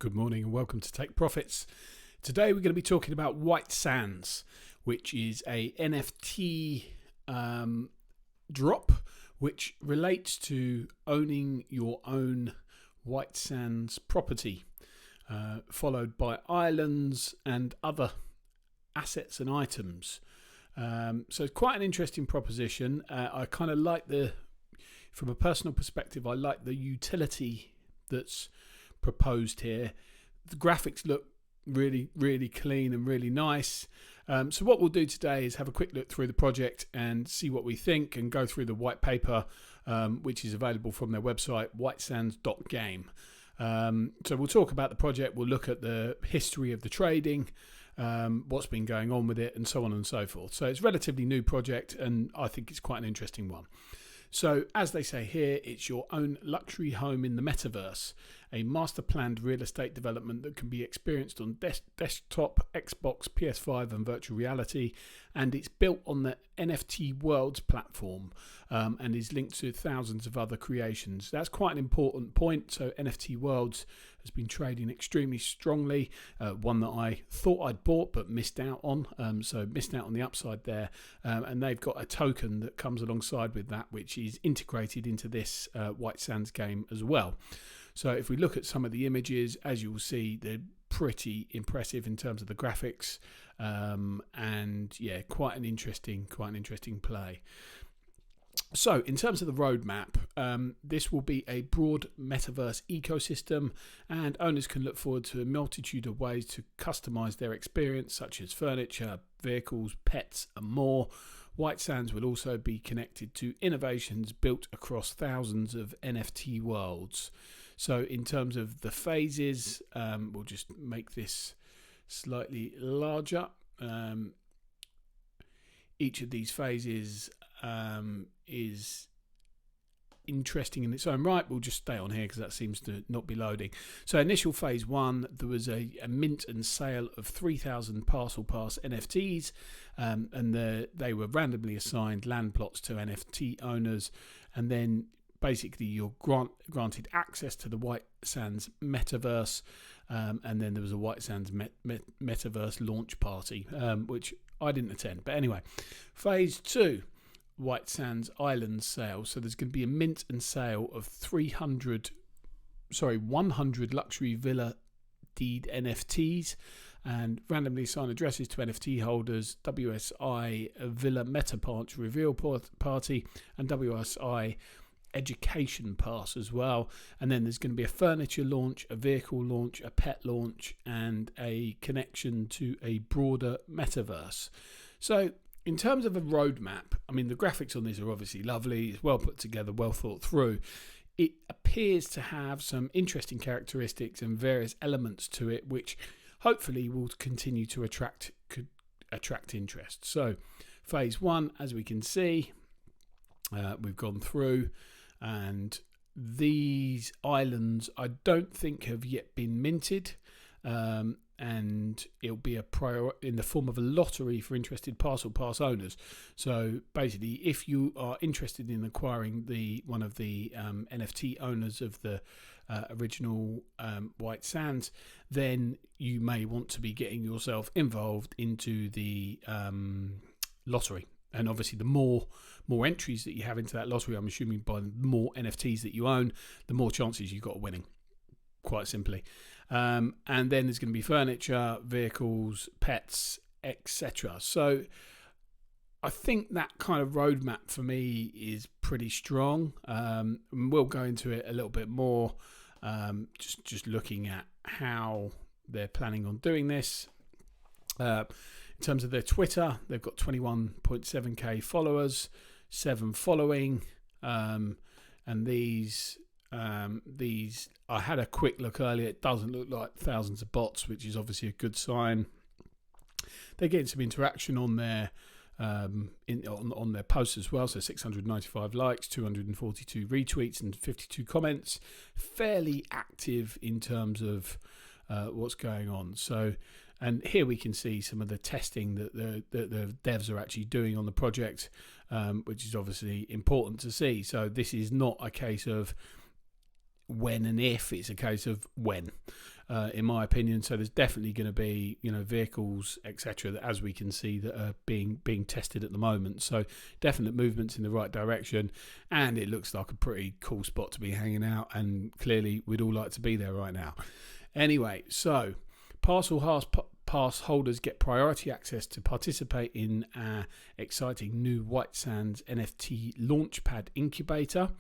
Good morning and welcome to Take Profits. Today we're going to be talking about White Sands, which is a NFT drop which relates to owning your own White Sands property, followed by islands and other assets and items. So it's quite an interesting proposition. I kind of like from a personal perspective, I like the utility that's proposed here. The graphics look really, really clean and really nice. So what we'll do today is have a quick look through the project and see what we think and go through the white paper, which is available from their website, whitesands.game. So we'll talk about the project. We'll look at the history of the trading, what's been going on with it, and so on and so forth. So it's a relatively new project, and I think it's quite an interesting one. So, as they say here, it's your own luxury home in the metaverse, a master-planned real estate development that can be experienced on desktop, Xbox, PS5 and virtual reality, and it's built on the NFT Worlds platform and is linked to thousands of other creations. That's quite an important point. So, NFT Worlds has been trading extremely strongly, one that I thought I'd bought but missed out on, so missed out on the upside there, and they've got a token that comes alongside with that, which is integrated into this White Sands game as well. So if we look at some of the images, as you will see, they're pretty impressive in terms of the graphics, and yeah, quite an interesting play. So in terms of the roadmap, this will be a broad metaverse ecosystem, and owners can look forward to a multitude of ways to customize their experience, such as furniture, vehicles, pets and more. White Sands will also be connected to innovations built across thousands of NFT worlds. So in terms of the phases, we'll just make this slightly larger. Each of these phases is interesting in its own right. We'll just stay on here because that seems to not be loading. So initial phase one, there was a mint and sale of 3,000 parcel pass NFTs, and they were randomly assigned land plots to NFT owners, and then basically you're granted access to the White Sands metaverse, and then there was a White Sands metaverse launch party, which I didn't attend. But anyway, phase two, White Sands Island sale. So there's going to be a mint and sale of 100 luxury villa deed NFTs and randomly assigned addresses to NFT holders, WSI Villa Meta Punch Reveal Party and WSI Education Pass as well. And then there's going to be a furniture launch, a vehicle launch, a pet launch and a connection to a broader metaverse. So in terms of a roadmap, I mean, the graphics on this are obviously lovely. It's well put together, well thought through. It appears to have some interesting characteristics and various elements to it, which hopefully will continue to attract interest. So phase one, as we can see, we've gone through, and these islands I don't think have yet been minted. And it'll be in the form of a lottery for interested parcel pass owners. So basically, if you are interested in acquiring one of the NFT owners of the original White Sands, then you may want to be getting yourself involved into the lottery. And obviously, the more entries that you have into that lottery, I'm assuming by the more NFTs that you own, the more chances you've got of winning, quite simply. And then there's going to be furniture, vehicles, pets, etc. So I think that kind of roadmap for me is pretty strong. We'll go into it a little bit more, just looking at how they're planning on doing this. In terms of their Twitter, they've got 21.7k followers, 7 following, and these I had a quick look earlier. It doesn't look like thousands of bots, which is obviously a good sign. They're getting some interaction on their on their posts as well. So 695 likes, 242 retweets, and 52 comments. Fairly active in terms of what's going on. So, and here we can see some of the testing that the devs are actually doing on the project, which is obviously important to see. So this is not a case of when and if, it's a case of when. in my opinion. So there's definitely going to be, vehicles, etc., that, as we can see, that are being tested at the moment. So definite movements in the right direction, and it looks like a pretty cool spot to be hanging out, and clearly we'd all like to be there right now. Anyway, so Parcel Pass holders get priority access to participate in our exciting new White Sands NFT Launchpad Incubator.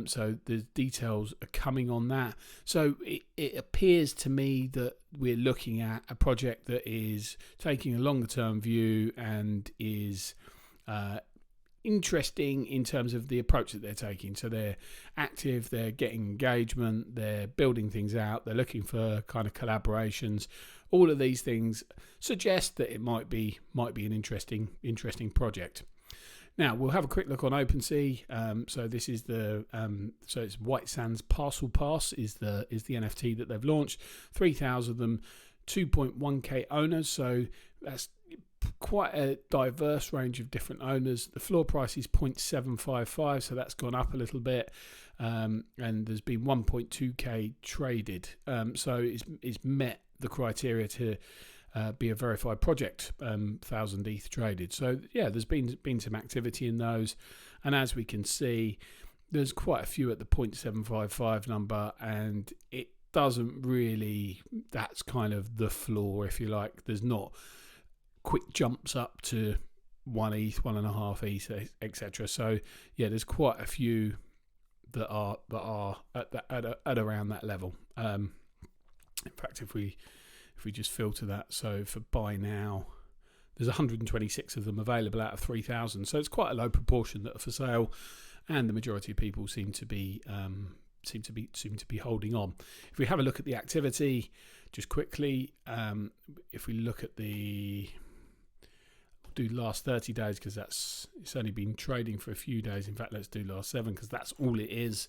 So the details are coming on that. So it appears to me that we're looking at a project that is taking a longer term view and is interesting in terms of the approach that they're taking. So they're active, they're getting engagement, they're building things out, they're looking for kind of collaborations. All of these things suggest that it might be an interesting project. Now we'll have a quick look on OpenC. So this is so it's White Sands Parcel Pass is the NFT that they've launched. 3,000 of them, 2.1k owners. So that's quite a diverse range of different owners. The floor price is 0.755, so that's gone up a little bit, and there's been 1.2k traded. So it's met the criteria to be a verified project. 1,000 ETH traded. So yeah, there's been some activity in those, and as we can see, there's quite a few at the 0.755 number, and it doesn't really. That's kind of the floor, if you like. There's not quick jumps up to 1 ETH, 1.5 ETH, etc. So yeah, there's quite a few that are at around that level. In fact, if we just filter that, so for buy now, there's 126 of them available out of 3,000. So it's quite a low proportion that are for sale, and the majority of people seem to be holding on. If we have a look at the activity, just quickly, if we look at do last 30 days, because it's only been trading for a few days. In fact, let's do last 7, because that's all it is.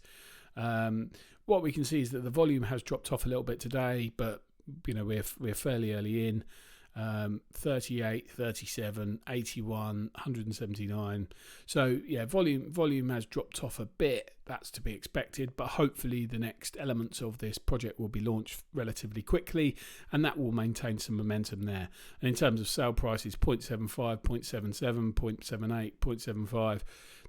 What we can see is that the volume has dropped off a little bit today, but we're fairly early in. 38, 37, 81, 179. So yeah, volume has dropped off a bit. That's to be expected, but hopefully the next elements of this project will be launched relatively quickly, and that will maintain some momentum there. And in terms of sale prices, 0.75, 0.77, 0.78, 0.75,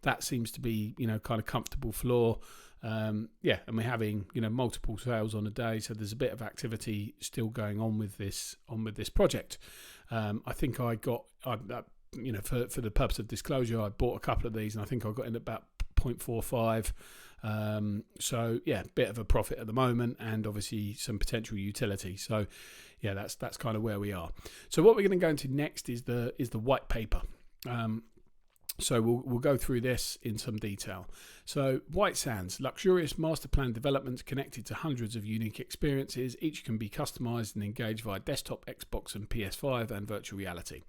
that seems to be kind of comfortable floor. And we're having multiple sales on a day, so there's a bit of activity still going on with this project. I think for the purpose of disclosure, I bought a couple of these, and I think I got in about 0.45. So yeah, bit of a profit at the moment, and obviously some potential utility. So yeah, that's kind of where we are. So what we're going to go into next is the white paper. So we'll go through this in some detail. So White Sands, luxurious master plan developments connected to hundreds of unique experiences. Each can be customized and engaged via desktop, Xbox and PS5 and virtual reality.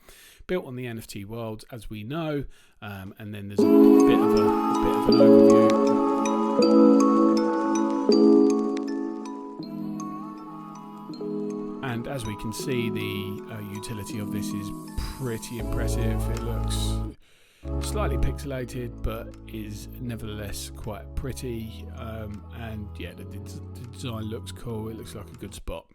Built on the NFT World, as we know, and then there's a bit of an overview. And as we can see, the utility of this is pretty impressive. It looks slightly pixelated, but is nevertheless quite pretty, and yeah, the design looks cool. It looks like a good spot.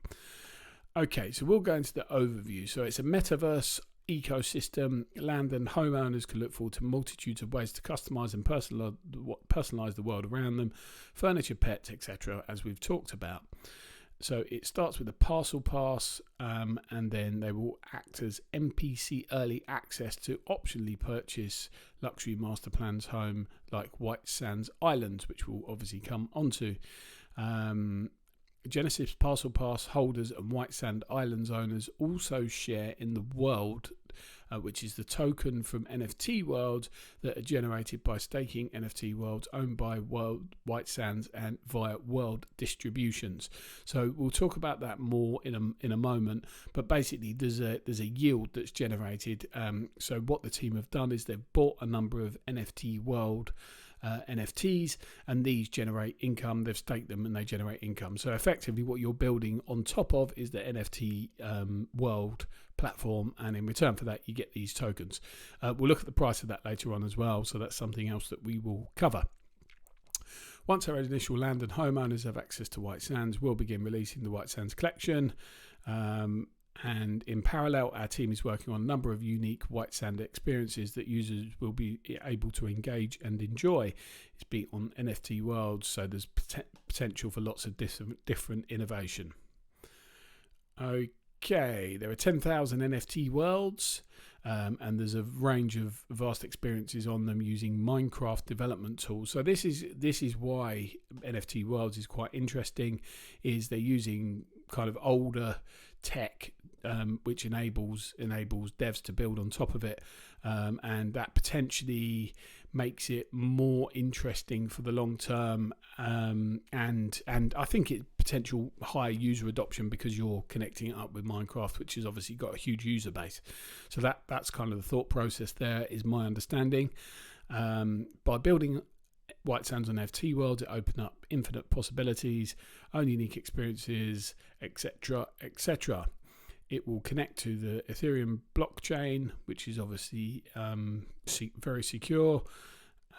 Okay, so we'll go into the overview. So it's a metaverse ecosystem. Land and homeowners can look forward to multitudes of ways to customize and personalize the world around them, furniture, pets, etc., as we've talked about. So it starts with a parcel pass, and then they will act as NPC early access to optionally purchase luxury master plans home like White Sands Islands, which we'll obviously come onto. Genesis Parcel Pass holders and White Sand Islands owners also share in the Wrld, which is the token from NFT World that are generated by staking NFT Worlds owned by White Sands and via Wrld distributions. So we'll talk about that more in a moment. But basically, there's a yield that's generated. So what the team have done is they've bought a number of NFT World NFTs, and these generate income. They've staked them and they generate income. So effectively what you're building on top of is the NFT World platform, and in return for that you get these tokens. We'll look at the price of that later on as well, so that's something else that we will cover. Once our initial land and homeowners have access to White Sands, we'll begin releasing the White Sands collection. And in parallel, our team is working on a number of unique White Sand experiences that users will be able to engage and enjoy. It's been on NFT Worlds, so there's potential for lots of different innovation. Okay, there are 10,000 NFT Worlds, and there's a range of vast experiences on them using Minecraft development tools. So this is why NFT Worlds is quite interesting. Is they're using kind of older tech, which enables devs to build on top of it, and that potentially makes it more interesting for the long term, and I think it potential higher user adoption because you're connecting it up with Minecraft, which has obviously got a huge user base. So that's kind of the thought process there, is my understanding. By building White Sands on NFT World, it opened up infinite possibilities, own unique experiences, etc., etc. It will connect to the Ethereum blockchain, which is obviously very secure.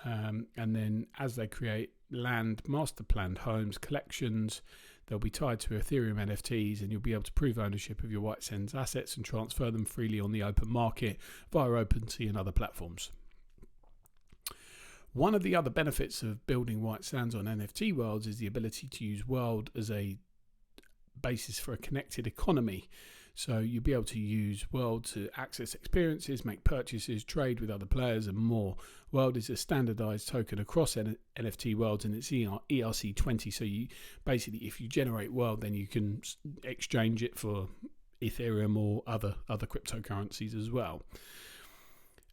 And then as they create land, master planned homes, collections, they'll be tied to Ethereum NFTs, and you'll be able to prove ownership of your White Sands assets and transfer them freely on the open market via OpenC and other platforms. One of the other benefits of building White Sands on NFT Worlds is the ability to use Wrld as a basis for a connected economy. So you'll be able to use Wrld to access experiences, make purchases, trade with other players, and more. Wrld is a standardized token across NFT Worlds, and it's ERC20. So you basically, if you generate Wrld, then you can exchange it for Ethereum or other cryptocurrencies as well.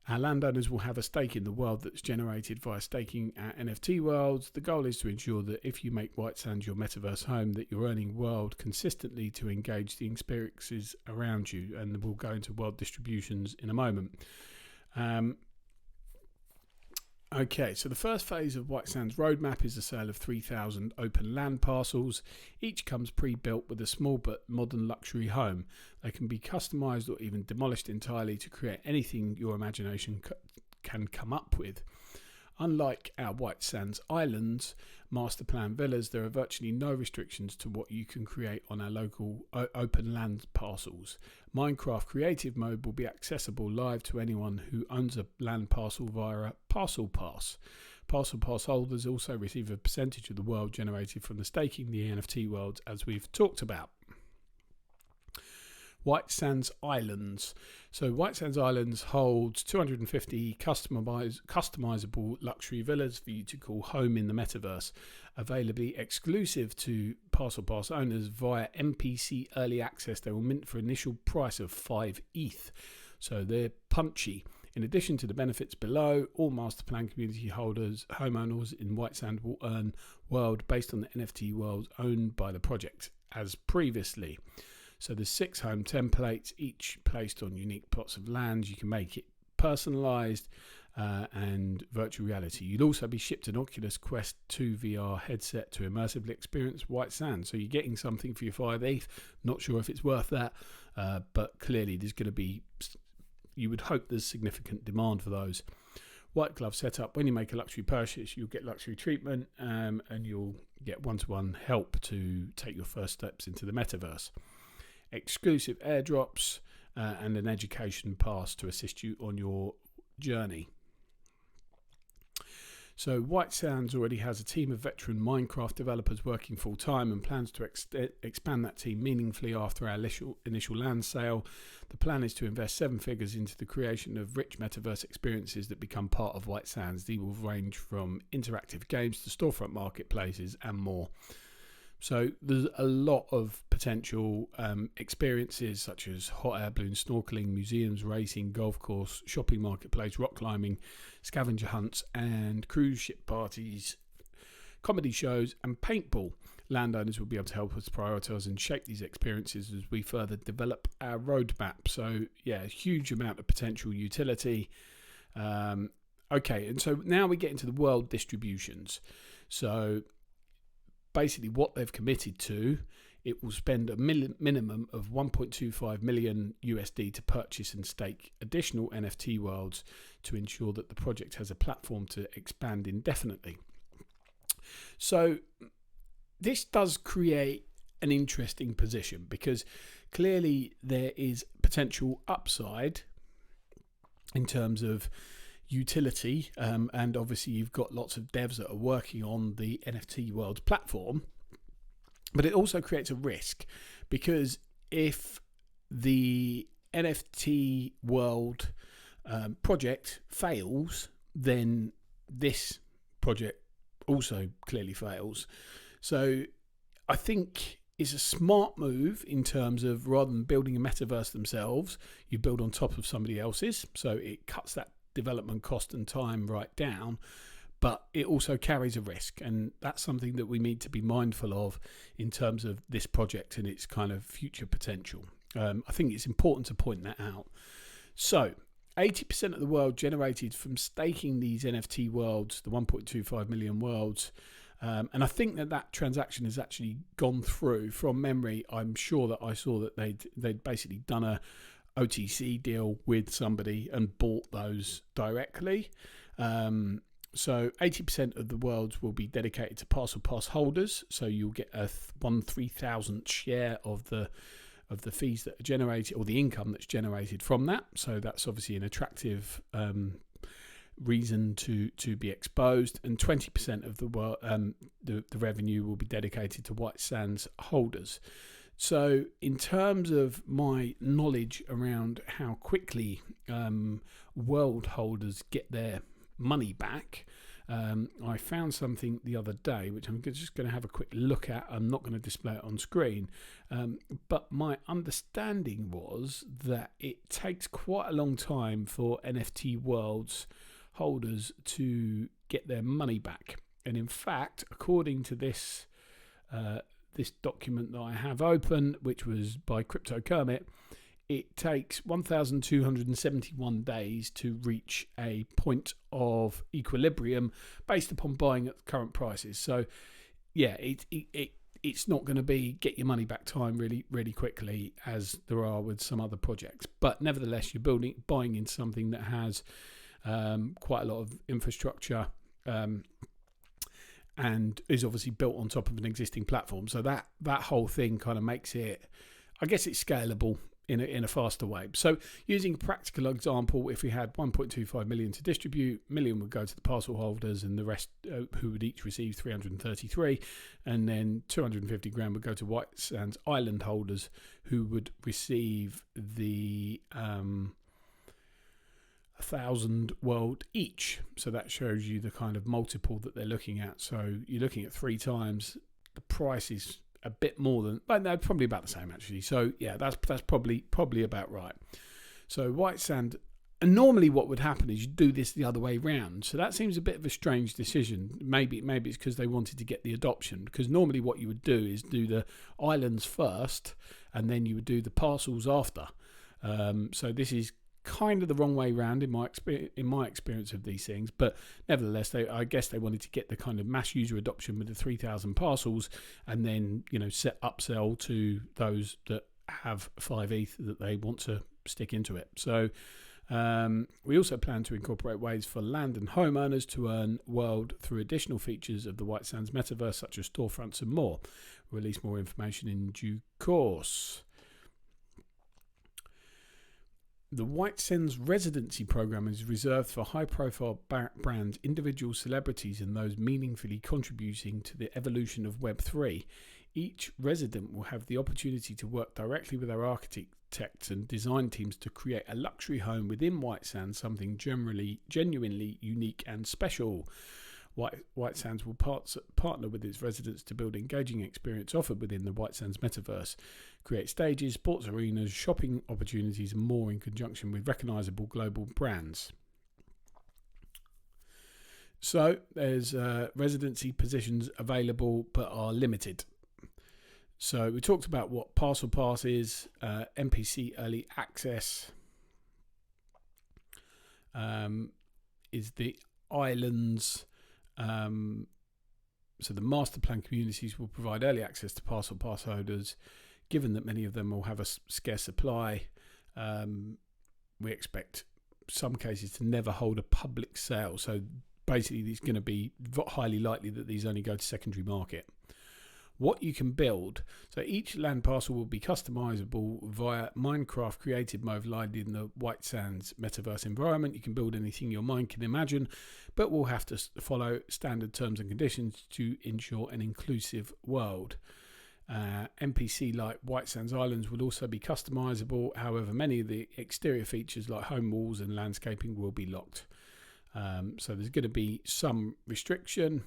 Our landowners will have a stake in the Wrld that's generated via staking at NFT Worlds. The goal is to ensure that if you make White Sands your metaverse home, that you're earning Wrld consistently to engage the experiences around you. And we'll go into Wrld distributions in a moment. Okay, so the first phase of White Sands roadmap is the sale of 3,000 open land parcels. Each comes pre-built with a small but modern luxury home. They can be customised or even demolished entirely to create anything your imagination can come up with. Unlike our White Sands Islands master plan villas, there are virtually no restrictions to what you can create on our local open land parcels. Minecraft Creative Mode will be accessible live to anyone who owns a land parcel via a Parcel Pass. Parcel Pass holders also receive a percentage of the Wrld generated from the staking the NFT Worlds, as we've talked about. White Sands Islands. So White Sands Islands holds 250 customizable luxury villas for you to call home in the metaverse, available exclusive to Parcel Pass owners via MPC Early Access. They will mint for an initial price of 5 ETH. So they're punchy. In addition to the benefits below, all master plan community holders, homeowners in White Sand will earn Wrld based on the NFT Worlds owned by the project as previously. So there's 6 home templates, each placed on unique plots of land. You can make it personalized and virtual reality. You'd also be shipped an Oculus Quest 2 VR headset to immersively experience White Sand. So you're getting something for your 5 ETH. Not sure if it's worth that, but clearly there's going to be, you would hope there's significant demand for those. White glove setup. When you make a luxury purchase, you'll get luxury treatment and you'll get one-to-one help to take your first steps into the metaverse. Exclusive airdrops and an education pass to assist you on your journey. So White Sands already has a team of veteran Minecraft developers working full time and plans to expand that team meaningfully after our initial land sale. The plan is to invest 7 figures into the creation of rich metaverse experiences that become part of White Sands. These will range from interactive games to storefront marketplaces and more. So there's a lot of potential experiences such as hot air balloon snorkeling, museums, racing, golf course, shopping marketplace, rock climbing, scavenger hunts and cruise ship parties, comedy shows and paintball. Landowners will be able to help us prioritise and shape these experiences as we further develop our roadmap. So yeah, a huge amount of potential utility. Okay, and so now we get into the Wrld distributions. So basically what they've committed to, it will spend a minimum of 1.25 million USD to purchase and stake additional NFT Worlds to ensure that the project has a platform to expand indefinitely. So this does create an interesting position, because clearly there is potential upside in terms of utility, and obviously you've got lots of devs that are working on the NFT Worlds platform, but it also creates a risk, because if the NFT World project fails, then this project also clearly fails. So I think it's a smart move in terms of, rather than building a metaverse themselves, you build on top of somebody else's. So it cuts that development cost and time right down, but it also carries a risk. And that's something that we need to be mindful of in terms of this project and its kind of future potential. I think it's important to point that out. So 80% of the world generated from staking these NFT worlds, the 1.25 million worlds. And I think that transaction has actually gone through. From memory, I'm sure that I saw that they'd basically done a OTC deal with somebody and bought those directly. So 80% of the worlds will be dedicated to parcel pass holders. So you'll get a 1/3000th share of the fees that are generated, or the income that's generated from that. So that's obviously an attractive reason to be exposed. And 20% of the revenue will be dedicated to White Sands holders. So in terms of my knowledge around how quickly Wrld holders get their money back, I found something the other day which I'm just going to have a quick look at. I'm not going to display it on screen, but my understanding was that it takes quite a long time for NFT Worlds holders to get their money back. And in fact, according to this document that I have open, which was by Crypto Kermit, it takes 1,271 days to reach a point of equilibrium based upon buying at current prices. So yeah, it's not going to be get your money back time really, really quickly as there are with some other projects. But nevertheless, you're buying in something that has quite a lot of infrastructure, and is obviously built on top of an existing platform. So that whole thing kind of makes it, I guess, it's scalable in a faster way. So using a practical example, if we had 1.25 million to distribute, million would go to the parcel holders, and the rest who would each receive 333, and then 250 grand would go to White Sands Island holders, who would receive the 1,000 Wrld each. So that shows you the kind of multiple that they're looking at. So you're looking at 3 times. The price is a bit more than, but no, probably about the same actually. So yeah, that's probably about right. So White Sand, and normally what would happen is you do this the other way round. So that seems a bit of a strange decision. Maybe it's because they wanted to get the adoption, because normally what you would do is do the islands first, and then you would do the parcels after. So this is kind of the wrong way round in my experience of these things, but nevertheless, I guess they wanted to get the kind of mass user adoption with the 3,000 parcels, and then set upsell to those that have 5 ETH that they want to stick into it. So we also plan to incorporate ways for land and homeowners to earn Wrld through additional features of the White Sands metaverse, such as storefronts and more. We'll release more information in due course. The White Sands residency program is reserved for high-profile brand, individual celebrities, and those meaningfully contributing to the evolution of Web3. Each resident will have the opportunity to work directly with our architects and design teams to create a luxury home within White Sands, something genuinely unique and special. White Sands will partner with its residents to build engaging experience offered within the White Sands metaverse, create stages, sports arenas, shopping opportunities, and more in conjunction with recognisable global brands. So there's residency positions available but are limited. So we talked about what Parcel Pass is, NPC Early Access is the islands. So the master plan communities will provide early access to parcel pass holders. Given that many of them will have a scarce supply, we expect some cases to never hold a public sale. So basically it's going to be highly likely that these only go to secondary market. What you can build, so each land parcel will be customizable via Minecraft creative mode live in the White Sands metaverse environment. You can build anything your mind can imagine, but will have to follow standard terms and conditions to ensure an inclusive world. NPC like White Sands Islands will also be customizable. However, many of the exterior features like home walls and landscaping will be locked. So there's going to be some restriction.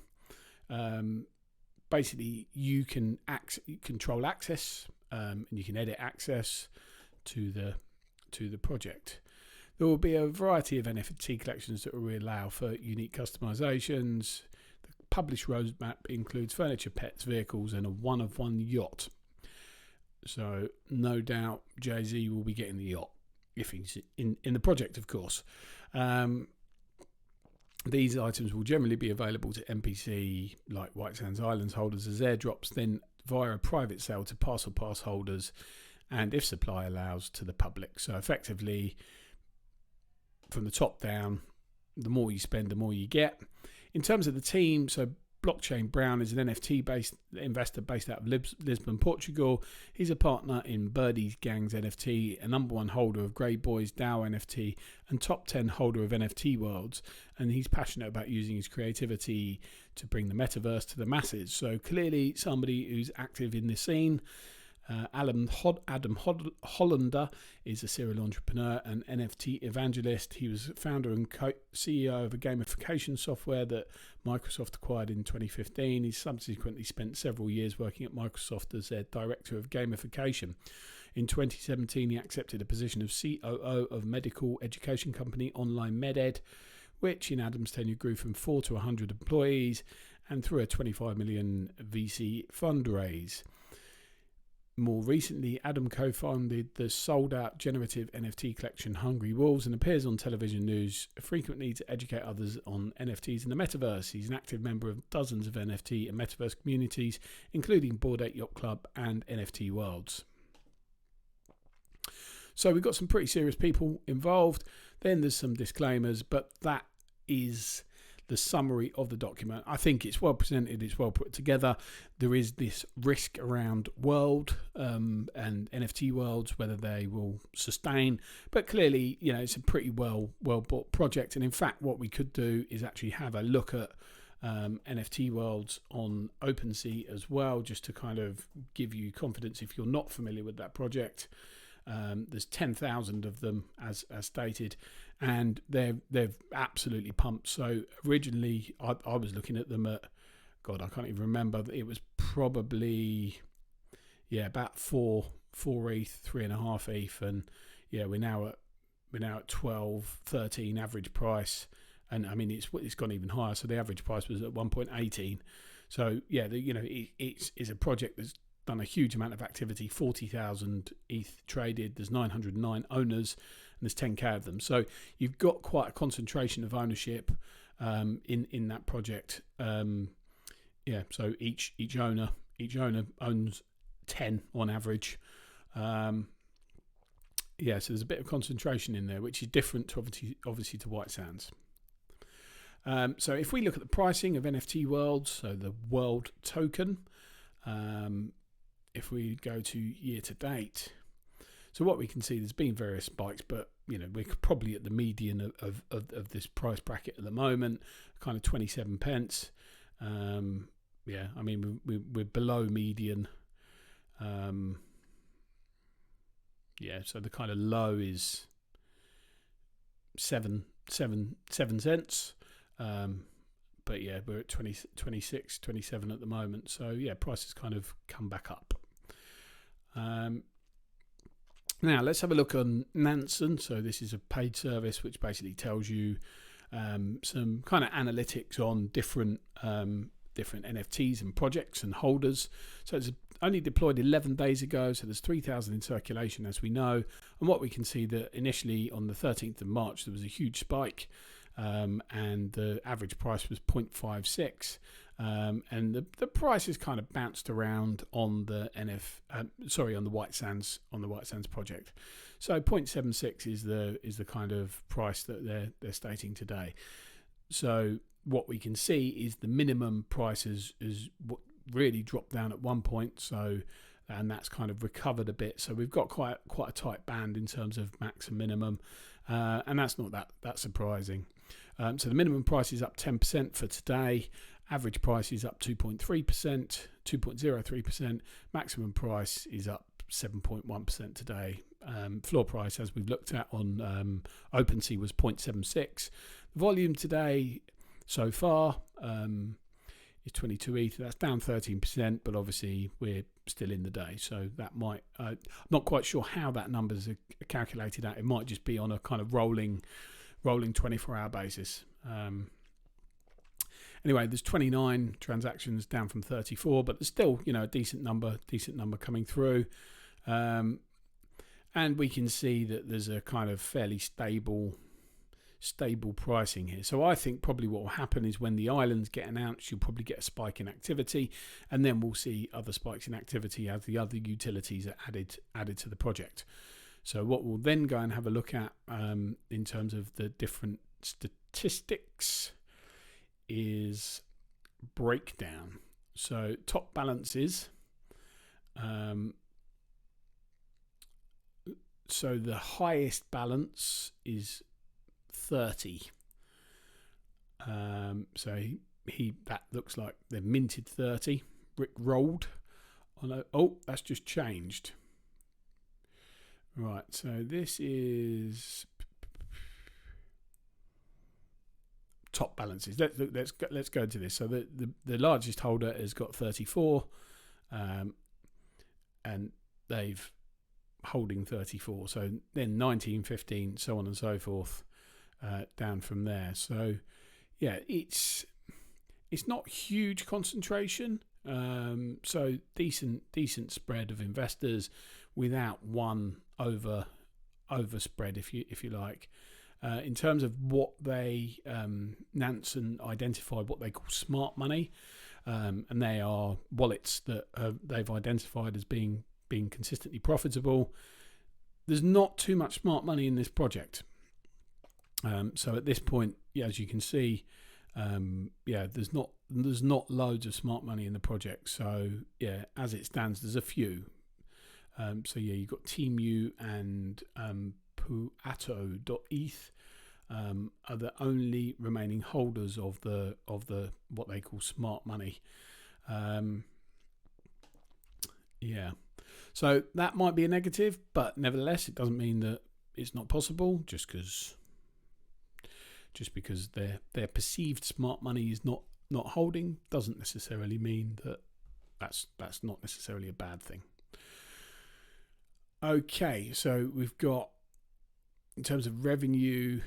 Basically, you can control access, and you can edit access to the project. There will be a variety of NFT collections that will allow for unique customizations. The published roadmap includes furniture, pets, vehicles, and a one-of-one yacht. So no doubt Jay-Z will be getting the yacht if he's in the project, of course. These items will generally be available to NPC like White Sands Islands holders as airdrops, then via a private sale to parcel pass holders, and if supply allows, to the public. So effectively, from the top down, the more you spend, the more you get. In terms of the team, so Blockchain Brown is an NFT-based investor based out of Lisbon, Portugal. He's a partner in Birdie's Gangs NFT, a number one holder of Grey Boys DAO NFT, and top 10 holder of NFT Worlds. And he's passionate about using his creativity to bring the metaverse to the masses. So clearly somebody who's active in the scene. Adam Hollander is a serial entrepreneur and NFT evangelist. He was founder and CEO of a gamification software that Microsoft acquired in 2015. He subsequently spent several years working at Microsoft as their director of gamification. In 2017, he accepted a position of COO of medical education company Online MedEd, which in Adam's tenure grew from 4 to 100 employees and through a 25 million VC fundraise. More recently, Adam co-founded the sold-out generative NFT collection Hungry Wolves and appears on television news frequently to educate others on NFTs in the metaverse. He's an active member of dozens of NFT and metaverse communities, including Bored Ape Yacht Club and NFT Worlds. So we've got some pretty serious people involved. Then there's some disclaimers, but that is the summary of the document. I think it's well presented, it's well put together. There is this risk around Wrld and NFT Worlds, whether they will sustain, but clearly, you know, it's a pretty well bought project. And in fact, what we could do is actually have a look at NFT Worlds on OpenC as well, just to kind of give you confidence if you're not familiar with that project. There's 10,000 of them as stated, and they've absolutely pumped. So originally I was looking at them at, God, I can't even remember. It was probably about 4 ETH, 3.5 ETH, and we're now at 12, 13 average price, and I mean it's gone even higher. So the average price was at 1.18. So it's a project that's done a huge amount of activity. 40,000 ETH traded. There's 909 owners, and there's 10k of them. So you've got quite a concentration of ownership in that project. So each owner owns 10 on average. So there's a bit of concentration in there, which is different to obviously to White Sands. So if we look at the pricing of NFT Worlds, so the Wrld token, if we go to year to date, so what we can see, there's been various spikes, but we're probably at the median of this price bracket at the moment, kind of 27 pence. I mean we're below median. So the kind of low is 7 cents. But we're at 26, 27 at the moment. So price has kind of come back up. Now let's have a look on Nansen. So this is a paid service which basically tells you some kind of analytics on different NFTs and projects and holders. So it's only deployed 11 days ago, so there's 3,000 in circulation, as we know. And what we can see that initially on the 13th of March there was a huge spike, and the average price was 0.56, and the price has kind of bounced around on the on the White Sands project. So 0.76 is the kind of price that they're stating today. So what we can see is the minimum price is what really dropped down at one point. So, and that's kind of recovered a bit. So we've got quite a tight band in terms of max and minimum, and that's not that surprising. So the minimum price is up 10% for today. Average price is up 2.03%. Maximum price is up 7.1% today. Floor price, as we've looked at on OpenC, was 0.76. The volume today so far is 22 ETH. That's down 13%, but obviously we're still in the day, so that might. I'm not quite sure how that numbers are calculated out. It might just be on a kind of rolling 24-hour basis. Anyway, there's 29 transactions, down from 34, but there's still, a decent number coming through. And we can see that there's a kind of fairly stable pricing here. So I think probably what will happen is when the islands get announced, you'll probably get a spike in activity, and then we'll see other spikes in activity as the other utilities are added to the project. So what we'll then go and have a look at in terms of the different statistics is breakdown. So top balances. So the highest balance is 30. So he that looks like they've minted 30. Wrld. Oh, that's just changed. Right, so this is top balances. Let's go to this. So the largest holder has got 34, and they've holding 34. So then 19, 15, so on and so forth, down from there. So yeah, it's not huge concentration. So decent spread of investors without one overspread, if you like. In terms of what they Nansen identified what they call smart money, and they are wallets that they've identified as being consistently profitable. There's not too much smart money in this project. So at this point, as you can see, there's not loads of smart money in the project. So yeah, as it stands, there's a few. So yeah, you've got TeamU and Puato.eth are the only remaining holders of the what they call smart money. Yeah, so that might be a negative, but nevertheless, it doesn't mean that it's not possible. Just because their perceived smart money is not holding doesn't necessarily mean that that's not necessarily a bad thing. Okay, so we've got, in terms of revenue,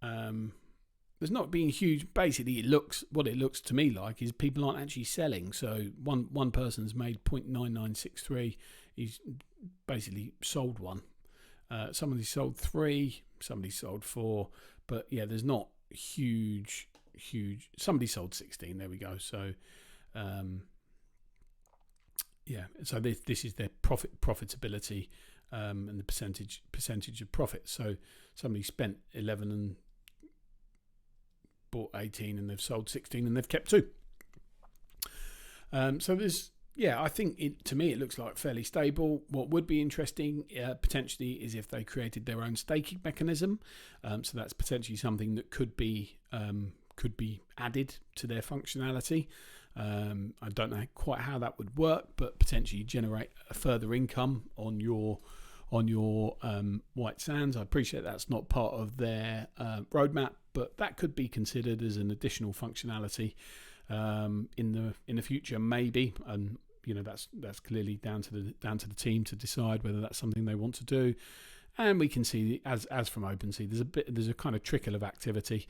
there's not been huge. Basically, what it looks to me like is people aren't actually selling. So one person's made 0.9963. He's basically sold one. Somebody sold 3. Somebody sold 4. But yeah, there's not huge. Somebody sold 16. There we go. So yeah. So this is their profitability. And the percentage of profit. So somebody spent 11 and bought 18, and they've sold 16, and they've kept 2. So there's, I think to me it looks like fairly stable. What would be interesting potentially is if they created their own staking mechanism. So that's potentially something that could be added to their functionality. I don't know quite how that would work, but potentially generate a further income on your White Sands. I appreciate that's not part of their roadmap, but that could be considered as an additional functionality in the future, maybe. And that's clearly down to the team to decide whether that's something they want to do. And we can see, as from OpenC, there's a kind of trickle of activity.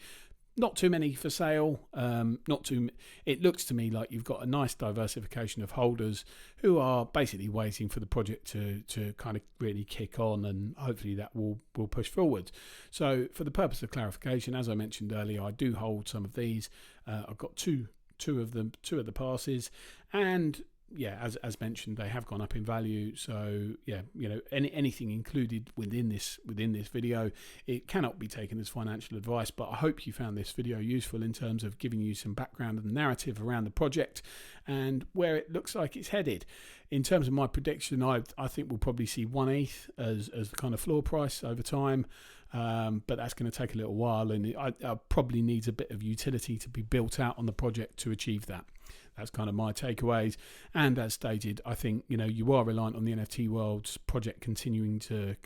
Not too many for sale. It looks to me like you've got a nice diversification of holders who are basically waiting for the project to kind of really kick on, and hopefully that will push forward. So for the purpose of clarification, as I mentioned earlier, I do hold some of these. I've got two of the passes, and as mentioned, they have gone up in value. So anything included within this video, it cannot be taken as financial advice. But I hope you found this video useful in terms of giving you some background and narrative around the project and where it looks like it's headed. In terms of my prediction, I think we'll probably see 1/8 as the kind of floor price over time. But that's going to take a little while, and I probably needs a bit of utility to be built out on the project to achieve that. That's kind of my takeaways. And as stated, I think you are reliant on the NFT Worlds project continuing to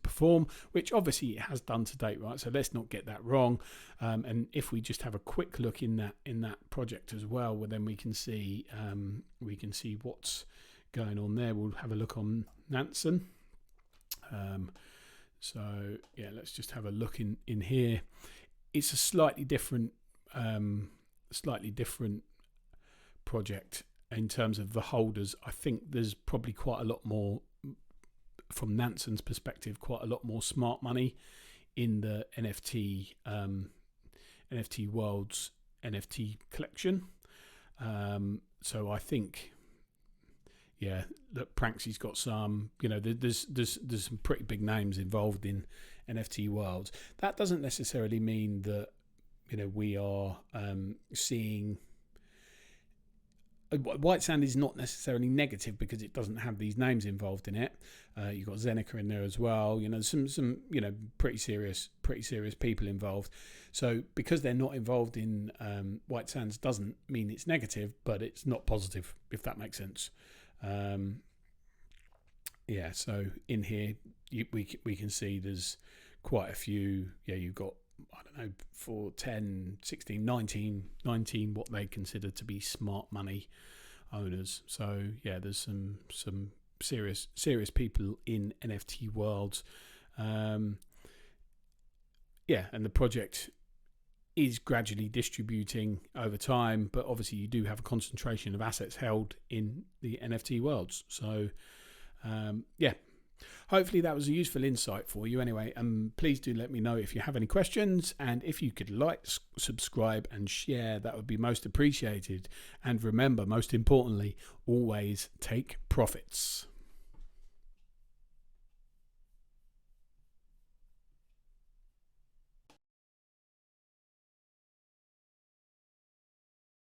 perform, which obviously it has done to date, right? So let's not get that wrong. And if we just have a quick look in that project as well, then we can see what's going on there. We'll have a look on Nansen. So let's just have a look in here. It's a slightly different project in terms of the holders. I think there's probably quite a lot more, from Nansen's perspective, quite a lot more smart money in the NFT Worlds NFT collection. So I think, look, Pranksy's got some, there's some pretty big names involved in NFT Worlds. That doesn't necessarily mean that, we are seeing... White Sand is not necessarily negative because it doesn't have these names involved in it. You've got Zeneca in there as well. Some pretty serious people involved. So because they're not involved in White Sands doesn't mean it's negative, but it's not positive, if that makes sense. So in here we can see there's quite a few. You've got, I don't know, 4, 10, 16, 19 what they consider to be smart money owners. So there's some serious people in NFT Worlds. And the project is gradually distributing over time, but obviously you do have a concentration of assets held in the NFT Worlds. So hopefully that was a useful insight for you anyway. Please do let me know if you have any questions, and if you could like, subscribe and share, that would be most appreciated. And remember, most importantly, always take profits.